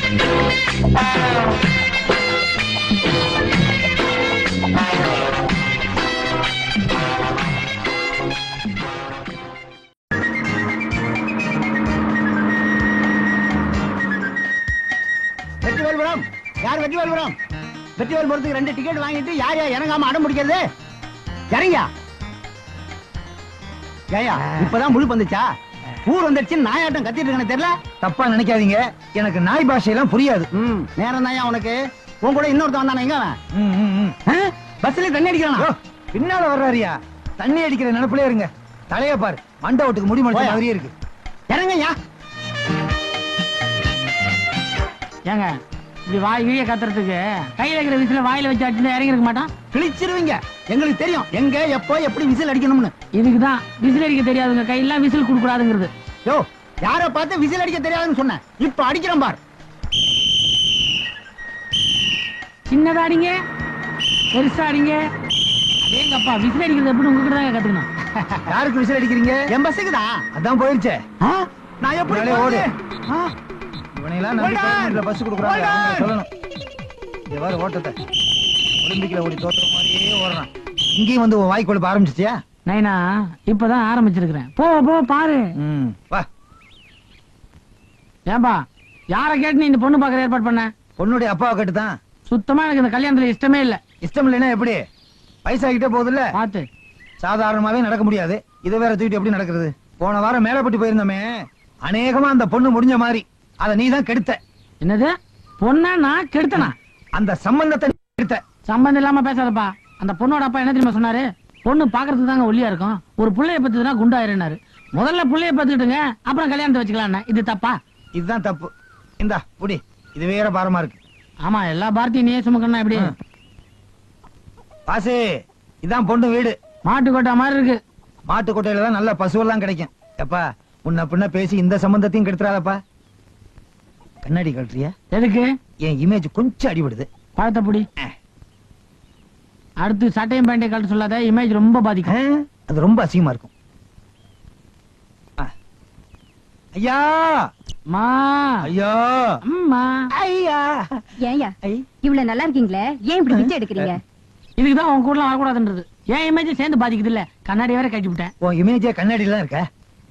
யார் வெற்றிவேல் புரம்? வெற்றிவேல் புரத்துக்கு 2 டிக்கெட் வாங்கிட்டு யார் இறங்காம அடம் பிடிக்கிறது? இறங்கியா ஏயா? இப்பதான் முழு வந்துச்சா? ஊர் வந்துடுச்சு நாயாட்டம் கத்திட்டு இருக்க தெரியல. தப்பா நினைக்காதீங்க, எனக்கு நாய் பாஷையெல்லாம் புரியாது. நேரம் தாயா உனக்கு. உன் கூட இன்னொருத்த வந்தானே, எங்க அவன்? பஸ்ல தண்ணி அடிக்கிறானா? பின்னால வர்றாரியா? தண்ணி அடிக்கிற நினைப்புல இருங்க. தலைய பாரு, மண்டை ஓட்டுக்கு முடி மடிச்ச மாதிரியே இருக்கு. இறங்கய்யா. ஏங்க இப்படி வாய் வீய கத்துறதுக்கு கையில இருக்கிற விசில வாயில வச்சு அடிச்சு இறங்கி இருக்க மாட்டான்? கிழிச்சிருவீங்க. எங்களுக்கு தெரியும் எங்க எப்போ எப்படி விசில் அடிக்கணும்னு. இதுக்குதான் விசில் அடிக்க தெரியாதுங்க, கையெல்லாம் விசில் கொடுக்க கூடாதுங்கிறது. யோ, யார பார்த்து விசில் அடிக்க தெரியாதுன்னு சொன்னேன், இப்ப அடிக்கிறோம் பார். சின்னதா அடிங்க, பெருசா அடிங்க. அதேங்கப்பா, விசில் அடிக்கிறது எப்படி உங்ககிட்ட தான் கத்துக்கணும். யாருக்கு விசில் அடிக்கிறீங்க? என் பஸ்ஸுக்கு தான். அதான் போயிருச்சே. நான் எப்படி ஓடு? இவனையெல்லாம் நம்பி பஸ் கொடுக்குறாங்க, சொல்லணும். எவ்வாறு ஓட்டத்தை ஒலிம்பிக்ல ஓடி தோற்ற மாதிரியே ஓடுறான். இங்கேயும் வந்து வாய் கொழுப்ப ஆரம்பிச்சிட்டியா? நைனா இப்பதான் ஆரம்பிச்சிருக்கிறேன். போ போ பாரு. வா. ஏன்பா, யார கேட்டு நீ இந்த பொண்ணு பாக்குற ஏற்பாடு பண்ண? பொண்ணுடைய அப்பாவை கேட்டுதான். சுத்தமா எனக்கு இந்த கல்யாணத்துல இஷ்டமே இல்ல. இஷ்டம் இல்லைன்னா எப்படி? வயசாகிட்டே போகுது இல்ல, பாத்து. சாதாரணமாவே நடக்க முடியாது, இதை வேற தூக்கிட்டு எப்படி நடக்கிறது? போன வாரம் மேலப்பட்டு போயிருந்தோமே, அநேகமா அந்த பொண்ணு முடிஞ்ச மாதிரி. அத நீதான் கெடுத்த. என்னது? பொண்ணா நான் கெடுத்தனா? அந்த சம்பந்தத்தை கெடுத்த. சம்பந்தம் இல்லாம பேசாதப்பா. அந்த பொண்ணோட அப்பா என்ன தெரியுமா சொன்னாரு? பொண்ணு பாக்குறதுக்கு தாங்க ஒல்லியா இருக்கும், ஒரு புள்ளைய பத்துனா குண்டாயிருனாரு. முதல்ல புள்ளைய பத்துக்கிட்டுங்க, அப்புறம் கல்யாணத்தை வச்சுக்கலாம். இது தப்பா? இதுதான் தப்பு. இந்தா புடி, இது வேற பாரமா இருக்கு. ஆமா, எல்லா பாரத்தையும் நீயே சுமக்கணும். எப்படி பாசு? இதான் பொண்ணு வீடு. மாட்டு கொட்டா மாதிரி இருக்கு. மாட்டு கொட்டையில தான் நல்ல பசுவெல்லாம் கிடைக்கும். எப்பா, உன்ன பின்ன பேசி இந்த சம்பந்தத்தையும் கெடுத்துறாதப்பா. கண்ணாடி கழட்டுறியா? எதுக்கு? என் இமேஜ் கொஞ்சம் அடிபடுது. பழத்தை புடி. அடுத்து சட்டையும் பேண்டையும் கழட்ட சொல்லாத, இமேஜ் ரொம்ப பாதிக்கும். அது ரொம்ப அசிங்கமா இருக்கும். ஐயா, மா, ஐயா, அம்மா, ஐயா. ஏயா இவ்வளவு நல்லா இருக்கீங்களே, ஏன் இப்படி பிச்சை எடுக்கிறீங்க? இதுக்குதான் உன் கூட வரக்கூடாதுன்றது. ஏன் இமேஜ் சேர்ந்து பாதிக்குது இல்ல? கண்ணாடி வேற கட்டி விட்டேன். உன் இமேஜே கண்ணாடியில தான் இருக்க.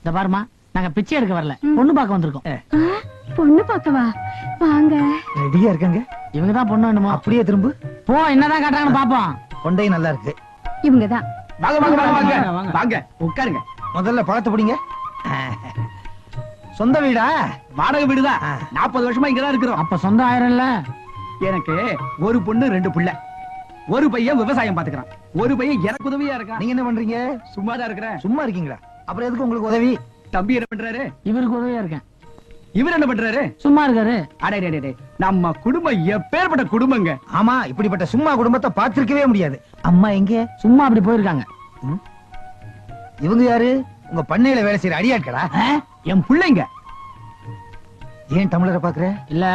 இந்த பாருமா, நாங்க பிச்சை எடுக்க வரல, பொண்ணு பார்க்க வந்திருக்கோம். பொண்ணு பார்க்கவா? வாங்க. ரெடியா இருக்காங்க. இவங்கதான் பொண்ணு வேணுமா? அப்படியே திரும்ப போ, என்னதான் காட்டுறாங்கன்னு பாப்போம். கொண்டை நல்லா இருக்கு. இவங்கதான். வாங்க வாங்க வாங்க வாங்க வாங்க, உட்காருங்க. முதல்ல பழத்தை பிடிங்க. சொந்த வீடா? வாடகை வீடுதான். 40 வருஷமா இங்கதான் இருக்கிறோம். அப்ப சொந்த ஆயிரம்ல. எனக்கு ஒரு பொண்ணு 2 பிள்ளை. ஒரு பையன் விவசாயம் பாத்துக்கிறான், ஒரு பையன் எனக்கு உதவியா இருக்கான். நீங்க என்ன பண்றீங்க? சும்மாதான் இருக்கிறேன். சும்மா இருக்கீங்களா? அப்புறம் எதுக்கு உங்களுக்கு உதவி? தம்பி என்ன பண்றாரு? இவருக்கு உதவியா இருக்கேன். இவர் என்ன பண்றாரு? சும்மா இருக்காரு. அடே, நம்ம குடும்பம் எப்பேற்பட்ட குடும்பங்க. ஆமா, இப்படிப்பட்ட சும்மா குடும்பத்தை பார்த்திருக்கவே முடியாது. அம்மா எங்க? சும்மா அப்படி போயிருக்காங்க. இவங்க யாரு? உங்க பண்ணையில வேலை செய்யற அடியாட்களா? என் பிள்ளைங்க. ஏன் தமிழரை பாக்குற? இல்ல,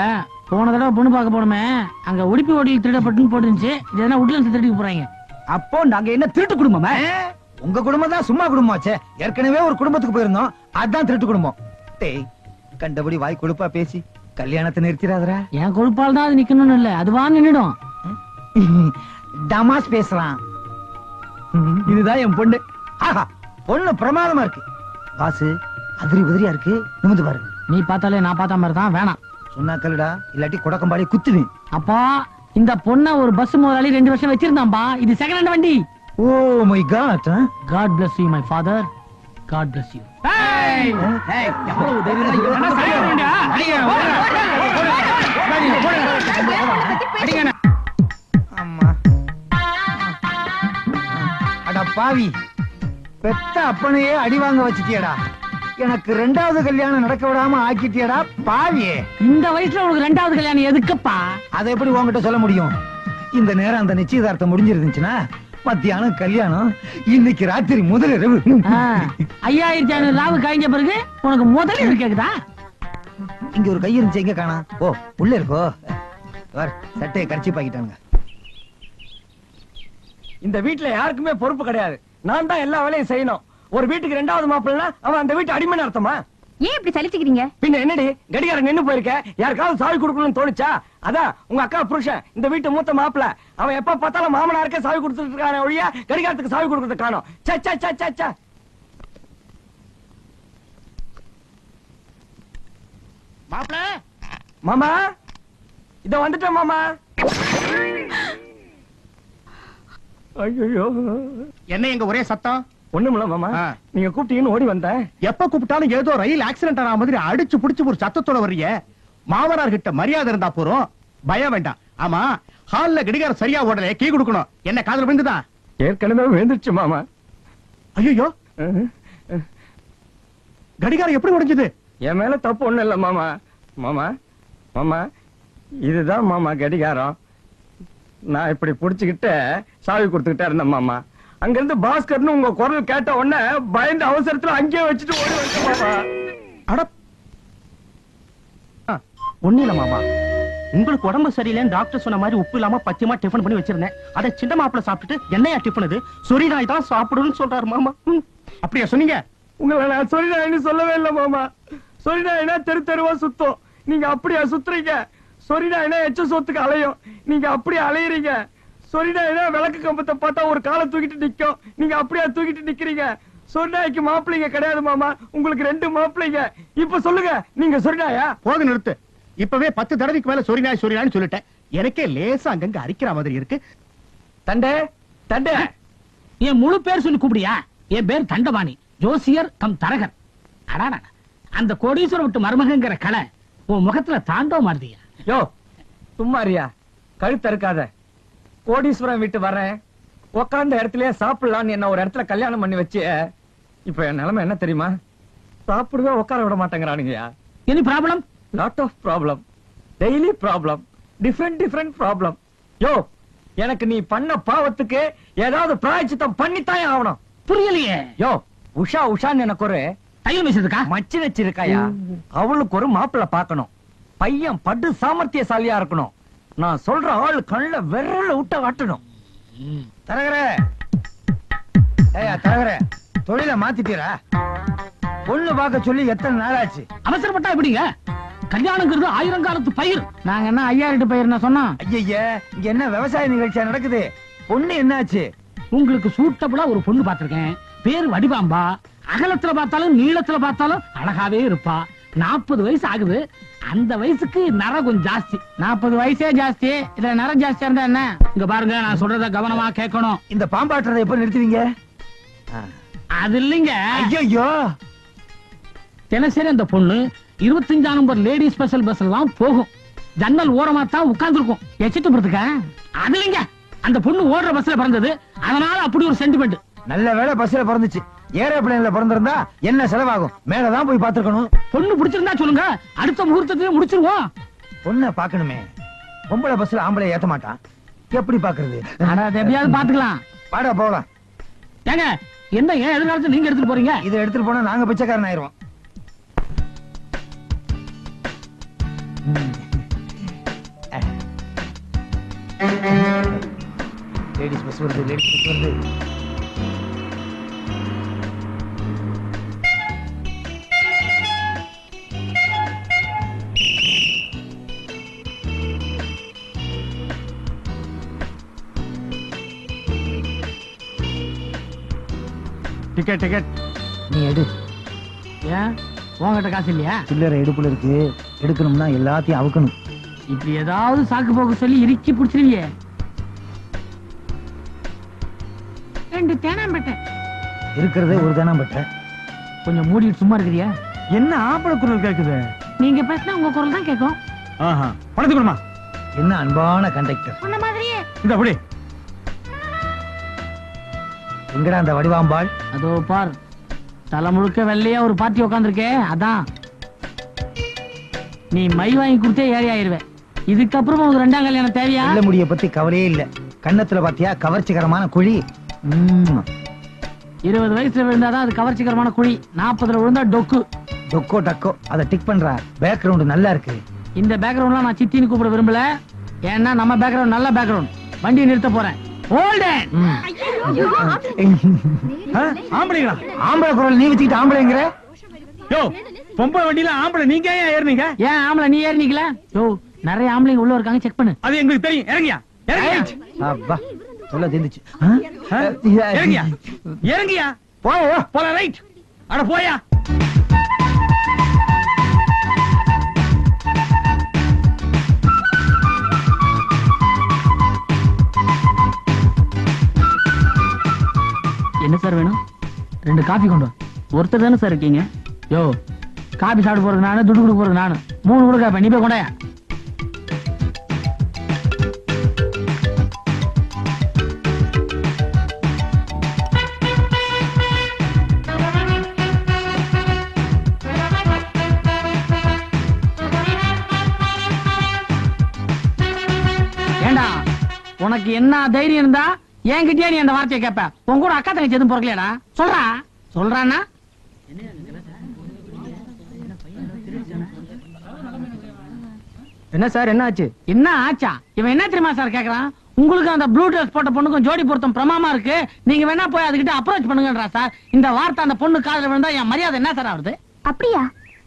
போன தடவை பொண்ணு பார்க்க போனோமே, அங்க உடுப்பி ஓட்டில் திருடப்பட்டுன்னு போட்டுருந்துச்சு. இதெல்லாம் உட்ல திருடிக்கு போறாங்க. அப்போ நாங்க என்ன திருட்டு குடும்பமா? உங்க குடும்பம் தான் சும்மா குடும்பமாச்சே. ஏற்கனவே ஒரு குடும்பத்துக்கு போயிருந்தோம், அதான் திருட்டு குடும்பம். டேய், கண்டபடி வாய் கொழுப்பா பேசி கல்யாணத்தை நிறுத்திடாதரா. என் கொழுப்பால் தான் அது நிக்கணும்னு இல்ல, அதுவா நின்னுடும். டமாஸ் பேசலாம். இதுதான் என் பொண்ணு. ஆஹா, பொண்ணு பிரமாதமா இருக்கு. பாசு, அதிரி உதிரியா இருக்கு. நிமிந்து பாரு. நீ பார்த்தாலே நான் பார்த்த மாதிரி தான். வேணாம் சொன்னா கல்லுடா, இல்லாட்டி குடக்கம்பாடி குத்துவேன். அப்பா, இந்த பொண்ண ஒரு பஸ் முதலாளி 2 வருஷம் வச்சிருந்தான்பா. இது செகண்ட் ஹேண்ட் வண்டி. Oh my God. God bless you my father. God bless you. ஏய், எவ்வளவு தைரியம் தான் இவன். அம்மா, அட பாவி, பெத்த அப்பனையே அடி வாங்க வச்சிட்டியடா. எனக்கு 2வது கல்யாணம் நடக்க விடாம ஆக்கிட்டியடா பாவியே. இந்த வயசுல உனக்கு 2வது கல்யாணம் எதுக்குப்பா? அதை எப்படி உன்கிட்ட சொல்ல முடியும்? இந்த நேரம் அந்த நிச்சயதார்த்தம் முடிஞ்சிருந்துச்சுன்னா மத்தியானம் கல்யாணம், இன்னைக்கு ராத்திரி முதல் இரவு. 5500 ராவு கழிஞ்ச பிறகு உனக்கு முதல் கேக்குதா? இங்க ஒரு கை இருந்துச்சு, எங்க காணா? ஓ, உள்ள இருக்கோ. சட்டையை கடிச்சு பாக்கிட்டானுங்க. இந்த வீட்டுல யாருக்குமே பொறுப்பு கிடையாது. நான் தான் எல்லா வேலையும் செய்யணும். ஒரு வீட்டுக்கு 2வது மாப்பிள்ளை அவன் அந்த வீட்டு அடிமைன்னு அர்த்தமா? ஏன் இப்படி சலிச்சுக்கிறீங்க? பின்ன என்னடி கடிகாரம் நின்னு போயிருக்க? யாருக்காவது சாவி கொடுக்கணும்னு தோணுச்சா? அதான் உங்க அக்கா புருஷன், இந்த வீட்டு மூத்த மாப்பிள்ள. அவன் எப்ப பார்த்தாலும் மாமனாருக்கே சாவி கொடுத்துட்டு இருக்கான ஒழிய கடிகாரத்துக்கு சாவி கொடுக்கறது காணோம். சே சே சே சே சே. மாப்பிள மாமா இத வந்துட்டேன் மாமா. ஐயோ என்ன எங்க ஒரே சத்தம்? ஒண்ணுமில்ல மாமா, நீங்க கூப்பிட்டீங்கன்னு ஓடி வந்தேன். எப்ப கூப்பிட்டாலும் ஏதோ ரயில் ஆக்சிடென்ட் ஆன மாதிரி அடிச்சு புடிச்சு ஒரு சத்தத்தோட வர்றீங்க. மாமனார் கிட்ட மரியாதை இருந்தா போறோம், பயம் வேண்டாம். ஆமா, ஹால்ல கடிகாரம் சரியா ஓடல, கீ கொடுக்கணும். என்ன காதுல விழுந்துதா? ஏற்கனவே விழுந்துருச்சு மாமா. ஐயோ, கடிகாரம் எப்படி உடைஞ்சது? என் மேல தப்பு ஒண்ணு இல்ல மாமா. மாமா மாமா இதுதான் மாமா கடிகாரம். நான் இப்படி புடிச்சுக்கிட்டு சாவி கொடுத்துக்கிட்டே இருந்தேன் மாமா. அங்க இருந்து பாஸ்கர்னு உங்க குரல் கேட்ட உடனே பயந்து அவசரத்துல அங்கேயே வச்சுட்டு ஓடி வந்தேன் மாமா. அட ஒண்ணு இல்ல மாமா, உங்களுக்கு உடம்பு சரியில்லைன்னு டாக்டர் சொன்ன மாதிரி உப்பு இல்லாம பச்சையமா டிஃபன் பண்ணி வச்சிருந்தேன். அதை சின்ன மாப்பிள்ள சாப்பிட்டுட்டு என்னையா டிஃபன் இது, சொரி நாய் தான் சாப்பிடுன்னு சொல்றாரு மாமா. அப்படியா சொன்னீங்க? உங்களை நான் சொரி நாயின்னு சொல்லவே இல்லை மாமா. சொரி நாயினா தெரு தெருவா சுத்தம், நீங்க அப்படியா சுத்துறீங்க? சொரி நாயினா எச்ச சொத்துக்கு அலையும், நீங்க அப்படியே அலையறீங்க. சொரி நாயினா விளக்கு கம்பத்தை பார்த்தா ஒரு காலை தூக்கிட்டு நிக்கும், நீங்க அப்படியே தூக்கிட்டு நிக்கிறீங்க. சொரி நாய்க்கு மாப்பிள்ளைங்க கிடையாது மாமா, உங்களுக்கு 2 மாப்பிள்ளைங்க. இப்ப சொல்லுங்க, நீங்க சொரி நாயா? போக நிறுத்து. இப்பவே 10 தடவைக்கு மேல சொரி நாய்னு சொல்லிட்டேன். எனக்கே லேசா அங்கங்க அரிக்கிற மாதிரி இருக்கு. தண்டே தண்டே. என் முழு பேர் சொல்லி கூப்பிடியா? என் பேர் தண்டபாணி, ஜோசியர் கம் தரகர். அடாடா, அந்த கோடீஸ்வரம் விட்டு மருமகங்கிற கலை உன் முகத்துல தாண்டவ மாறுதியா? யோ சும்மாரியா, கழுத்த இருக்காத. கோடீஸ்வரம் வீட்டு வரேன், உக்காந்த இடத்துலயே சாப்பிடலான்னு என்ன ஒரு இடத்துல கல்யாணம் பண்ணி வச்சு, இப்ப என் நிலைமை என்ன தெரியுமா? சாப்பிடவே உட்கார விட மாட்டேங்கிறானுங்கயா. Any problem? Lot of problem, daily problem, different problem. யோ எனக்கு நீ பண்ண பாவத்துக்கு ஏதாவது பிராயச்சித்தம் பண்ணித்தான் ஆகணும். புரியலையே. யோ உஷா உஷான்னு எனக்கு ஒரு தையல் மிஷிருக்கா? மச்சி வச்சிருக்காயா? அவளுக்கு ஒரு மாப்பிள்ள பாக்கணும். பையன் படு சாமர்த்தியசாலியா இருக்கணும். நான் சொல்ற ஆள் கண்ணுல விரல விட்ட காட்டணும். தரகரே, ஏயா தரகரே, தொழில மாத்திட்டீரா? பொண்ணு பார்க்க சொல்லி எத்தனை நாள் ஆச்சு? அவசரப்பட்டா எப்படிங்க? கல்யாணங்கிறது 1000 காலத்து பயிர். நாங்க என்ன 5000 பயிர் சொன்னோம்? ஐயா, இங்க என்ன விவசாய நிகழ்ச்சியா நடக்குது? பொண்ணு என்னாச்சு? உங்களுக்கு சூட்டபுளா ஒரு பொண்ணு பாத்திருக்கேன். பேர் வடிவாம்பா. அகலத்துல பார்த்தாலும் நீளத்துல பார்த்தாலும் அழகாவே இருப்பா. 40 வயசு ஆகுது. அந்த வயசுக்கு நரம் கொஞ்சம் ஜாஸ்தி. 40 வயசே ஜாஸ்தி, இதுல நரம் ஜாஸ்தியா இருந்தா என்ன? இங்க பாருங்க, நான் சொல்றத கவனமா கேட்கணும். இந்த பாம்பாட்டுறதை எப்ப நிறுத்துவீங்க? அது இல்லைங்க. ஐயோ, தினசரி அந்த பொண்ணு 25 நம்பர் லேடி ஸ்பெஷல் பஸ் எல்லாம் போகும். ஜன்னல் ஓரமா தான் உட்கார்ந்து இருக்கும். எச்சிட்டு போறதுக்க அது இல்லைங்க. அந்த பொண்ணு ஓடுற பஸ்ல பிறந்தது, அதனால அப்படி ஒரு சென்டிமெண்ட். நல்ல வேளை பஸ்ல பிறந்துச்சு. ஏரோப்ளேன்ல பிறந்திருந்தா என்ன செலவாகும்? மேலதான் போய் பாத்துக்கணும். பொண்ணு பிடிச்சிருந்தா சொல்லுங்க, அடுத்த முகூர்த்தத்திலே முடிச்சிருவோம். பொண்ணை பாக்கணுமே. பொம்பளை பஸ்ல ஆம்பளை ஏத்த மாட்டான், எப்படி பாக்குறது? எப்படியாவது பாத்துக்கலாம். பாடா போகலாம். ஏங்க என்ன ஏன் எதிர்காலத்துல நீங்க எடுத்துட்டு போறீங்க? இதை எடுத்துட்டு போனா நாங்க பிச்சைக்காரன் ஆயிருவோம். லேடிஸ் பஸ் வருது, லேடிஸ் பஸ் வருது. டிக்கெட் நீ எடு. ஏன் உங்ககிட்ட காசு இல்லையா? சில்லறை இடுப்புல இருக்கு, எடுக்கணும்னா எல்லாத்தையும் அவுக்கணும். இப்படி ஏதாவது சாக்கு போக்கு சொல்லி இறுக்கி பிடிச்சிருவியே. 2 தேனாம்பேட்டை இருக்கிறதே ஒரு தானம் பட்ட. கொஞ்சம் மூடிட்டு சும்மா இருக்கிறியா? என்ன ஆம்பளை குரல் கேக்குது? நீங்க பேசினா உங்க குரல் தான் கேட்கும். பணத்து கொடுமா. என்ன அன்பான கண்டக்டர். சொன்ன மாதிரியே. இந்த அப்படி எங்கடா அந்த வடிவாம்பாள்? அதோ பார், தலை முழுக்க வெள்ளையா ஒரு பாட்டி உட்காந்துருக்கே, அதான். நீ மை வாங்கி கொடுத்தே ஏறி ஆயிருவே. இதுக்கப்புறம் ஒரு 2ஆம் கல்யாணம் தேவையா? இல்ல, முடிய பத்தி கவலையே இல்ல. கண்ணத்துல பாத்தியா கவர்ச்சிகரமான குழி. 20 வயசுல விழுந்தாதான் அது கவர்ச்சிகரமான குழி. 40ல விழுந்தா டொக்கு. டொக்கோ டக்கோ, அதை டிக் பண்றா. பேக்ரவுண்ட் நல்லா இருக்கு. இந்த பேக்ரவுண்ட்லாம் நான் சித்தின்னு கூப்பிட விரும்பல. ஏன்னா நம்ம பேக்ரவுண்ட் நல்ல பேக்ரவுண்ட். வண்டியை நிறுத்த போறேன். ஆம்பளை குரல் நீ வச்சுக்கிட்டு ஆம்பளைங்கிற? யோ பொம்பளை வண்டியில ஆம்பளை நீங்க ஏன் ஏறினீங்க? ஏன் ஆம்பளை நீ ஏறினீங்களா? யோ நிறைய ஆம்பளைங்க உள்ள இருக்காங்க, செக் பண்ணு. அது எங்களுக்கு தெரியும். இறங்கியா அப்பா சொல்ல தெரிஞ்சுச்சு. இறங்கியா இறங்கியா போல ரைட். அட போயா. என்ன சார் வேணும்? 2 காபி கொண்டு வா. ஒருத்தர் தானே சார் இருக்கீங்க? யோ காபி சாப்பிட போறது நானு, துட்டு கொடுக்க போறது நானு. 3 கொடுக்க நீ போய் கொண்டாயா. ஏண்டா உனக்கு என்ன தைரியம் இருந்தா என்கிட்டயே நீ அந்த வார்த்தையை கேப்ப? உன் கூட அக்கா தங்கச்சி எதுவும் பிறக்கலையாடா? சொல்றானா? என்ன சார் என்ன ஆச்சு? என்ன ஆச்சா? இவன் என்ன தெரியுமா சார் கேக்குறான்? உங்களுக்கு அந்த ப்ளூ ட்ரெஸ் போட்ட பொண்ணுக்கும் ஜோடி பொருத்தம் பிரமாமா இருக்கு, நீங்க வேணா போய் அதுகிட்ட அப்ரோச் பண்ணுங்கன்றா சார். இந்த வார்த்தை அந்த பொண்ணு காதுல விழுந்தா என் மரியாதை என்ன சார் ஆகுது? அப்படியா?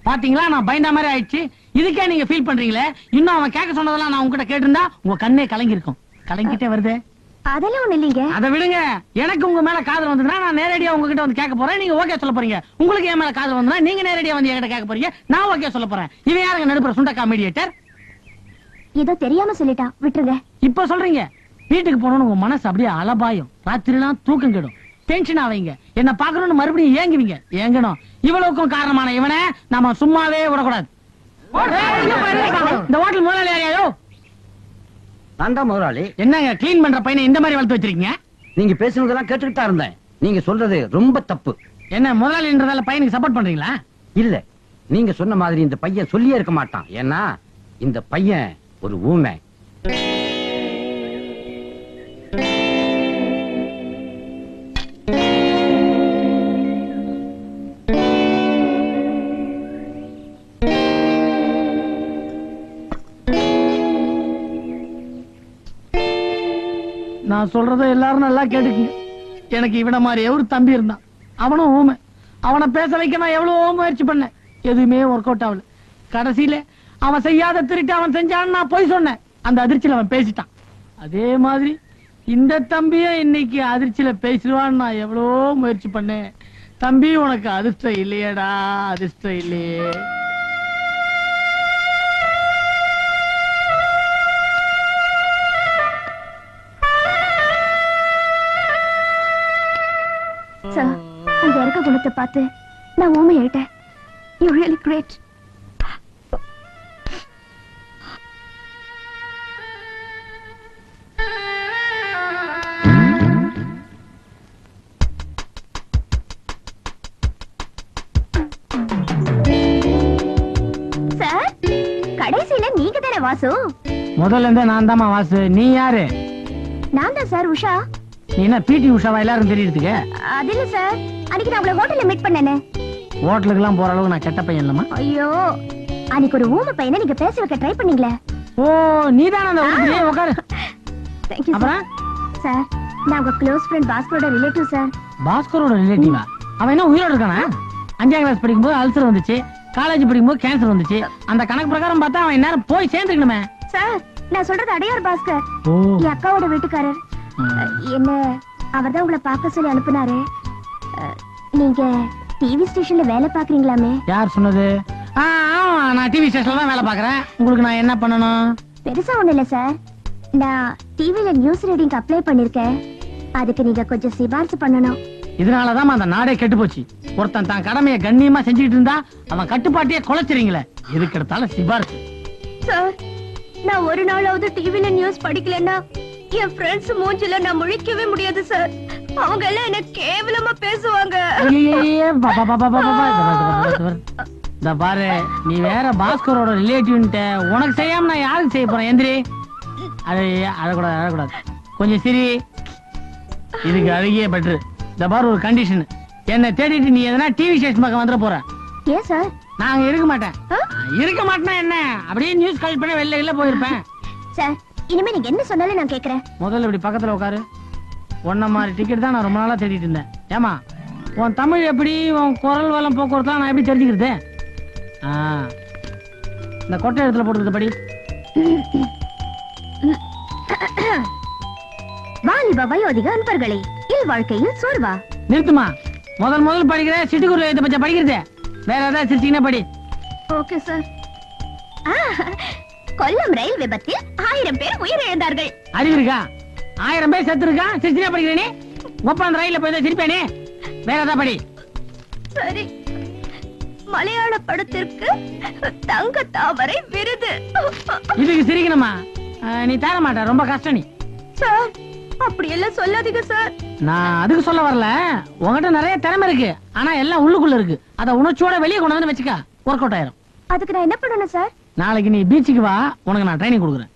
பாத்தீங்களா நான் பயந்த மாதிரி ஆயிடுச்சு. இதுக்கே நீங்க ஃபீல் பண்றீங்களே. இன்னும் அவன் கேட்க சொன்னதெல்லாம் நான் உங்ககிட்ட கேட்டிருந்தா உங்க கண்ணே கலங்கி இருக்கும். கலங்கிட்டே வருது. அதெல்லாம் ஒண்ணு இல்லைங்க. அதை விடுங்க. எனக்கு உங்க மேல காதல் வந்ததுன்னா நான் நேரடியா உங்ககிட்ட வந்து கேட்க போறேன், நீங்க ஓகே சொல்ல போறீங்க. உங்களுக்கு என் மேல காதல் வந்தா நீங்க நேரடியா வந்து என்கிட்ட கேட்க போறீங்க, நான் ஓகே சொல்ல போறேன். இவன் யாருங்க நடுப்புற சுண்டக்கா மீடியேட்டர்? ஏதோ தெரியாம சொல்லிட்டான், விட்டுருங்க. இப்ப சொல்றீங்க. வீட்டுக்கு போனோம்னு உங்க மனசு அப்படியே அலபாயும், ராத்திரிலாம் தூக்கம் கெடும், டென்ஷன் ஆவீங்க, என்ன பாக்கணும்னு மறுபடியும் ஏங்குவீங்க. ஏங்கணும். இவ்வளவுக்கும் காரணமான இவனை நாம சும்மாவே விடக்கூடாது. இந்த ஹோட்டல் முதலாளி யாரையோ? நான் தான் முதலாளி. என்னங்க கிளீன் பண்ற பையனை இந்த மாதிரி வளர்த்து வச்சிருக்கீங்க? நீங்க பேசுனதெல்லாம் கேட்டுக்கிட்டு தான் இருந்தேன். நீங்க சொல்றது ரொம்ப தப்பு. என்ன முதலாளின்றதால பையனுக்கு சப்போர்ட் பண்றீங்களா? இல்ல, நீங்க சொன்ன மாதிரி இந்த பையன் சொல்லியே இருக்க மாட்டான். ஏன்னா இந்த பையன் ஒரு ஊமை. நான் சொல்றத எல்லாரும் நல்லா கேட்டுக்குங்க. எனக்கு இவன மாதிரி ஒரு தம்பி இருந்தான், அவனும் ஊமை. அவனை பேச வைக்க நான் எவ்வளவோ முயற்சி பண்ணேன், எதுவுமே ஒர்க் அவுட் ஆகல. கடைசியில அவன் செய்யாத திருட்டு அவன் செஞ்சான்னு நான் போய் சொன்னேன். அந்த அதிர்ச்சியில அவன் பேசிட்டான். அதே மாதிரி இந்த தம்பியும் இன்னைக்கு அதிர்ச்சியில பேசிடுவான்னு நான் எவ்வளவோ முயற்சி பண்ணேன். தம்பி உனக்கு அதிர்ஷ்டம் இல்லையடா, அதிர்ஷ்டம் இல்லையே. சார், உங்க இருக்க குணத்தை பார்த்து நான் ஊமை ஆயிட்டேன். You really great. சார், கடைசியில நீங்க தானே வாசு? முதல்ல இருந்தே நான் தாமா வாசு. நீ யாரு? நான் தான் சார், உஷா. நீ என்ன பிடி உஷாவா எல்லாரும் தெரியுதுக்கு? அது இல்ல சார், அன்னைக்கு நான் உங்களை ஹோட்டல்ல மீட் பண்ணேனே. ஹோட்டலுக்கு எல்லாம் போற அளவுக்கு நான் கெட்ட பையன் இல்லமா? ஐயோ, அன்னைக்கு ஒரு ஊமை பையனை நீங்க பேச வைக்க ட்ரை பண்ணீங்களே. ஓ, நீதான அந்த ஊமையே. உட்காரு. தேங்க் யூ அப்புறம் சார். நான் உங்க க்ளோஸ் ஃப்ரெண்ட் பாஸ்கரோட ரிலேட்டிவ் சார். பாஸ்கரோட ரிலேட்டிவா? அவன் என்ன உயிரோட இருக்கானா? 5ஆம் கிளாஸ் படிக்கும்போது அல்சர் வந்துச்சு, காலேஜ் படிக்கும்போது கேன்சர் வந்துச்சு. அந்த கணக்கு பிரகாரம் பார்த்தா அவன் நேரம் போய் சேர்ந்துக்கணுமே. சார், நான் சொல்றது அடையார் பாஸ்கர், ஓ, என் அக்காவோட வீட்டுக்காரர். என்ன அவர்தான் உங்களை பார்க்க சொல்லி அனுப்புனாரு. நீங்க டிவி ஸ்டேஷன்ல வேலை பாக்குறீங்களாமே? யார் சொன்னது? ஆமா, நான் டிவி ஸ்டேஷன்ல தான் வேலை பாக்குறேன். உங்களுக்கு நான் என்ன பண்ணணும்? பெருசா ஒண்ணு இல்ல சார், நான் டிவில நியூஸ் ரீடிங் அப்ளை பண்ணிருக்கேன். அதுக்கு நீங்க கொஞ்சம் சிபாரிசு பண்ணணும். இதனாலதான் அந்த நாடே கெட்டு போச்சு. ஒருத்தன் தான் கடமையை கண்ணியமா செஞ்சுட்டு இருந்தா அவன் கட்டுப்பாட்டையே குலைச்சிறீங்களே. எதுக்கு எடுத்தாலும் சிபாரிசு. சார், நான் ஒரு நாளாவது டிவில நியூஸ் படிக்கலன்னா என் ஃப்ரெண்ட்ஸ் மூஞ்சில நான் முழிக்கவே முடியாது சார். அவங்க எல்லாம் என்ன கேவலமா பேசுவாங்க. இந்த பாரு, நீ வேற பாஸ்கரோட ரிலேட்டிவ்ன்ட்ட உனக்கு செய்யாம நான் யாருக்கு செய்ய போறேன்? எந்திரி. அழக்கூடாது, அழக்கூடாது. கொஞ்சம் சரி, இதுக்கு அழகிய பெட்ரு. இந்த பாரு, ஒரு கண்டிஷன். என்ன தேடிட்டு நீ எதனா டிவி ஸ்டேஷன் பக்கம் வந்துட போற. ஏன் சார்? நாங்க இருக்க மாட்டேன். இருக்க மாட்டேன்னா என்ன, அப்படியே நியூஸ் கலெக்ட் பண்ண வெளில போயிருப்பேன். சார், இனிமே நீங்க என்ன சொன்னாலும் நான் கேக்குறேன். முதல்ல இப்படி பக்கத்துல உட்காரு. ஒன்ன மாதிரி டிக்கெட் தான் நான் ரொம்ப நாளா தேடிட்டு இருந்தேன். ஏமா, உன் தமிழ் எப்படி, உன் குரல் வளம் போக்குவரத்து நான் எப்படி தெரிஞ்சுக்கிறது? இந்த கொட்டை இடத்துல போட்டுக்கிட்ட படி. வாலிப வயோதிக அன்பர்களே, இல் வாழ்க்கையில் சோர்வா. நிறுத்துமா. முதல் படிக்கிற சிட்டுக்குருல இதை பச்சை படிக்கிறது. வேற ஏதாவது சிரிச்சீங்கன்னா படி. Okay sir. கொல்லம் ரயில் விபத்தில் 1000 பேர் உயிரிழந்தார்கள். அறிவு இருக்கா? 1000 பேர் செத்து இருக்கா? சிரிச்சினா படிக்கிறேனே. ஒப்பந்த ரயில்ல போய் சிரிப்பேனே. வேற ஏதாவது படி. சரி. மலையாள படத்திற்கு தங்க தாமரை விருது. இதுக்கு சிரிக்கணுமா? நீ தர மாட்ட, ரொம்ப கஷ்டம். நீ சார் அப்படி எல்லாம் சொல்லாதீங்க சார். நான் அதுக்கு சொல்ல வரல. உங்ககிட்ட நிறைய திறமை இருக்கு, ஆனா எல்லாம் உள்ளுக்குள்ள இருக்கு. அத உணர்ச்சியோட வெளியே கொண்டு வந்து வச்சுக்க, ஒர்க் அவுட் ஆயிரும். அதுக்கு நான் என்ன பண்ணணும் சார்? நாளைக்கு நீ பீச்சுக்கு வா, உனக்கு நான் ட்ரைனிங் கொடுக்குறேன்.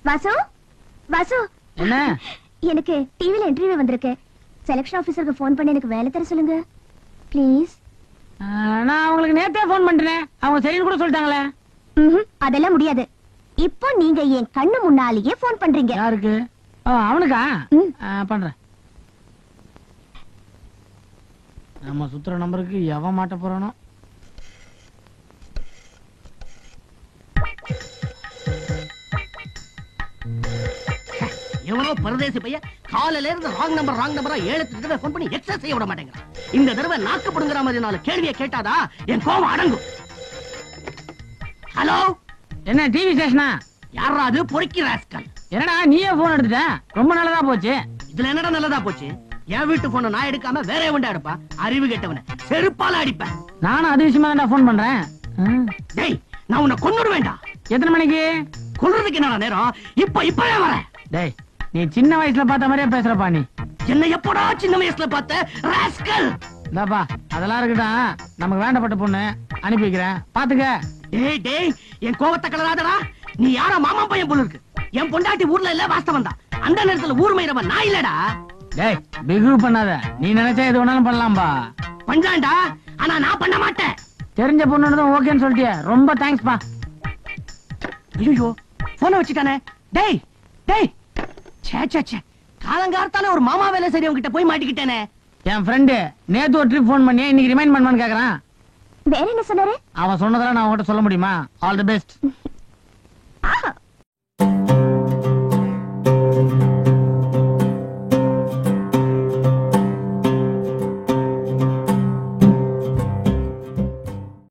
வாசு, வாசு. என்ன? எனக்கு டிவில இன்டர்வியூ வந்திருக்கு. செலக்ஷன் ஆபீசருக்கு ஃபோன் பண்ணி எனக்கு வேலை தர சொல்லுங்க ப்ளீஸ். நான் உங்களுக்கு நேத்தே ஃபோன் பண்ணிட்டேன், அவங்க சரின்னு கூட சொல்லிட்டாங்களே. அதெல்லாம் முடியாது. இப்போ நீங்க என் கண்ணு முன்னாலேயே ஃபோன் பண்றீங்க. யாருக்கு? அவனுக்கா? பண்றேன். நம்ம சுத்துற நம்பருக்கு எவன் மாட்ட போறானோ. எவ்வளவு பரதேசி பையன் காலையில இருந்து ராங் நம்பரா 7 தடவை ஃபோன் பண்ணி எக்ஸஸ் செய்ய விட மாட்டேங்கிறான். இந்த தடவை நாக்கப்படுங்கிற மாதிரி 4 கேள்வியை கேட்டாதா என் கோவம் அடங்கும். ஹலோ, என்ன டிவி ஸ்டேஷனா? யாரா அது? பொறுக்கி ராஸ்கல். என்னடா நீயே போன் எடுத்துட்ட? ரொம்ப நல்லதா போச்சு. இதுல என்னடா நல்லதா போச்சு? என் வீட்டு போன நான் எடுக்காம வேற எவன்டா எடுப்பா? அறிவு கெட்டவன செருப்பால அடிப்பேன். நானும் அது விஷயமா தான் போன் பண்றேன். டேய், நான் உன்னை கொன்னுடுவேன்டா. எத்தனை மணிக்கு? கொல்றதுக்கு என்னடா நேரம்? இப்பவே வரேன். டேய், நீ சின்ன வயசுல பார்த்த மாதிரியே பேசுறப்பா. நீ என்ன எப்படா சின்ன வயசுல பார்த்த ராஸ்கல்? இந்தாப்பா, அதெல்லாம் இருக்கட்டும். நமக்கு வேண்டப்பட்ட பொண்ணு அனுப்பி வைக்கிறேன், பாத்துக்க. டேய், என் கோவத்தை கலராதடா. நீ யாரா மாமா பையன் போல இருக்கு. என் பொண்டாட்டி ஊர்ல இல்ல, வாஸ்தவம் தான். அந்த நேரத்துல ஊர் மயிரவன் நான் இல்லடா. டேய், பிகு பண்ணாத. நீ நினைச்சா எது வேணாலும் பண்ணலாம்பா. பஞ்சாண்டா, ஆனா நான் பண்ண மாட்டேன். தெரிஞ்ச பொண்ணு ஓகேன்னு சொல்லிட்டியே, ரொம்ப தேங்க்ஸ் பா. ஐயோ, போன வச்சுட்டானே. டேய், காலங்கார்த்தால ஒரு மாமா வேலை சரி உங்ககிட்ட போய் மாட்டிக்கிட்டேனே. என் ஃப்ரெண்டு நேத்து ஒரு ட்ரிப் போன் பண்ணி இன்னைக்கு ரிமைண்ட் பண்ணுவான்னு கேக்குறான். வேற என்ன சொன்னாரு? அவன் சொன்னதெல்லாம் நான் உங்ககிட்ட சொல்ல முடியுமா? All the best.